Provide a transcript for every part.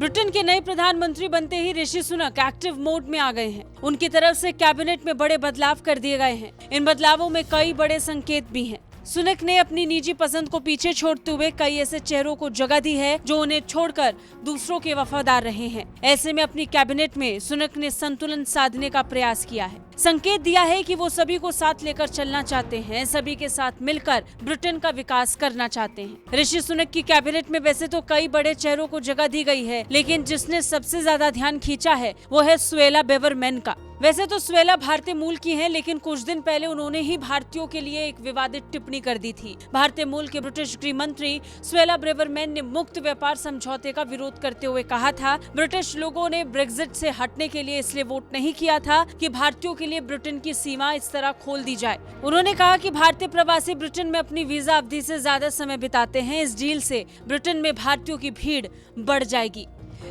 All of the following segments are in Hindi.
ब्रिटेन के नए प्रधानमंत्री बनते ही ऋषि सुनक एक्टिव मोड में आ गए हैं। उनकी तरफ से कैबिनेट में बड़े बदलाव कर दिए गए हैं। इन बदलावों में कई बड़े संकेत भी हैं। सुनक ने अपनी निजी पसंद को पीछे छोड़ते हुए कई ऐसे चेहरों को जगह दी है जो उन्हें छोड़कर दूसरों के वफादार रहे हैं। ऐसे में अपनी कैबिनेट में सुनक ने संतुलन साधने का प्रयास किया है। संकेत दिया है कि वो सभी को साथ लेकर चलना चाहते हैं, सभी के साथ मिलकर ब्रिटेन का विकास करना चाहते हैं। ऋषि सुनक की कैबिनेट में वैसे तो कई बड़े चेहरों को जगह दी गई है, लेकिन जिसने सबसे ज्यादा ध्यान खींचा है वो है सुएला बेवरमैन का। वैसे तो सुएला भारतीय मूल की हैं, लेकिन कुछ दिन पहले उन्होंने ही भारतीयों के लिए एक विवादित टिप्पणी कर दी थी। भारतीय मूल के ब्रिटिश गृह मंत्री सुएला बेवरमैन ने मुक्त व्यापार समझौते का विरोध करते हुए कहा था, ब्रिटिश लोगों ने ब्रेक्जिट से हटने के लिए इसलिए वोट नहीं किया था कि भारतीयों के लिए ब्रिटेन की सीमा इस तरह खोल दी जाए। उन्होंने कहा कि भारतीय प्रवासी ब्रिटेन में अपनी वीजा अवधि से ज्यादा समय बिताते हैं। इस डील से ब्रिटेन में भारतीयों की भीड़ बढ़ जाएगी।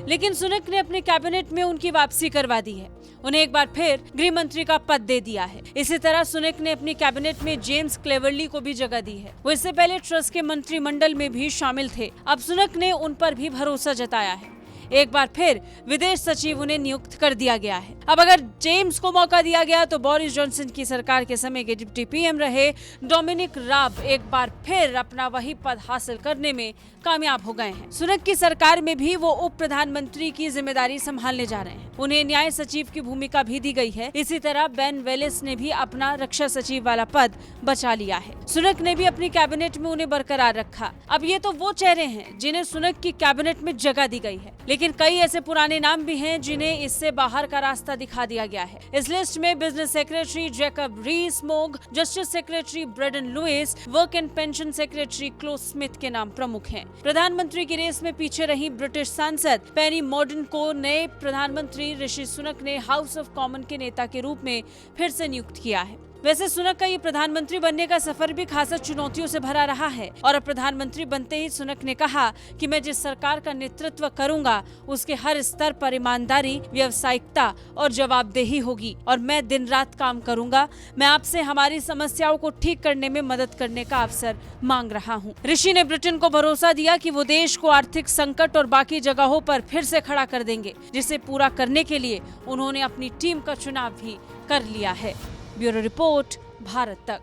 लेकिन सुनक ने अपने कैबिनेट में उनकी वापसी करवा दी है। उन्हें एक बार फिर गृह मंत्री का पद दे दिया है। इसी तरह सुनक ने अपनी कैबिनेट में जेम्स क्लेवरली को भी जगह दी है। वो इससे पहले ट्रस्ट के मंत्रिमंडल में भी शामिल थे। अब सुनक ने उन पर भी भरोसा जताया है। एक बार फिर विदेश सचिव उन्हें नियुक्त कर दिया गया है। अब अगर जेम्स को मौका दिया गया तो बोरिस जॉनसन की सरकार के समय के डिप्टी पीएम रहे डोमिनिक राब एक बार फिर अपना वही पद हासिल करने में कामयाब हो गए हैं। सुनक की सरकार में भी वो उप प्रधानमंत्री की जिम्मेदारी संभालने जा रहे हैं। उन्हें न्याय सचिव की भूमिका भी दी गई है। इसी तरह बेन वेलिस ने भी अपना रक्षा सचिव वाला पद बचा लिया है। सुनक ने भी अपनी कैबिनेट में उन्हें बरकरार रखा। अब ये तो वो चेहरे हैं जिन्हें सुनक की कैबिनेट में जगह दी गई है, लेकिन कई ऐसे पुराने नाम भी हैं जिन्हें इससे बाहर का रास्ता दिखा दिया गया है। इस लिस्ट में business secretary Jacob Rees Mogg, justice secretary Brandon Lewis, work and pension secretary Chloe Smith के नाम प्रमुख हैं। प्रधानमंत्री की रेस में पीछे रही ब्रिटिश सांसद पेनी मॉर्डन को नए प्रधानमंत्री ऋषि सुनक ने हाउस ऑफ कॉमन के नेता के रूप में फिर से नियुक्त किया है। वैसे सुनक का ये प्रधानमंत्री बनने का सफर भी खासा चुनौतियों से भरा रहा है और अब प्रधानमंत्री बनते ही सुनक ने कहा कि मैं जिस सरकार का नेतृत्व करूंगा उसके हर स्तर पर ईमानदारी, व्यावसायिकता और जवाबदेही होगी और मैं दिन रात काम करूंगा। मैं आपसे हमारी समस्याओं को ठीक करने में मदद करने का अवसर मांग रहा हूं। ऋषि ने ब्रिटेन को भरोसा दिया कि वो देश को आर्थिक संकट और बाकी जगहों पर फिर से खड़ा कर देंगे, जिसे पूरा करने के लिए उन्होंने अपनी टीम का चुनाव भी कर लिया है। ब्यूरो रिपोर्ट, भारत तक।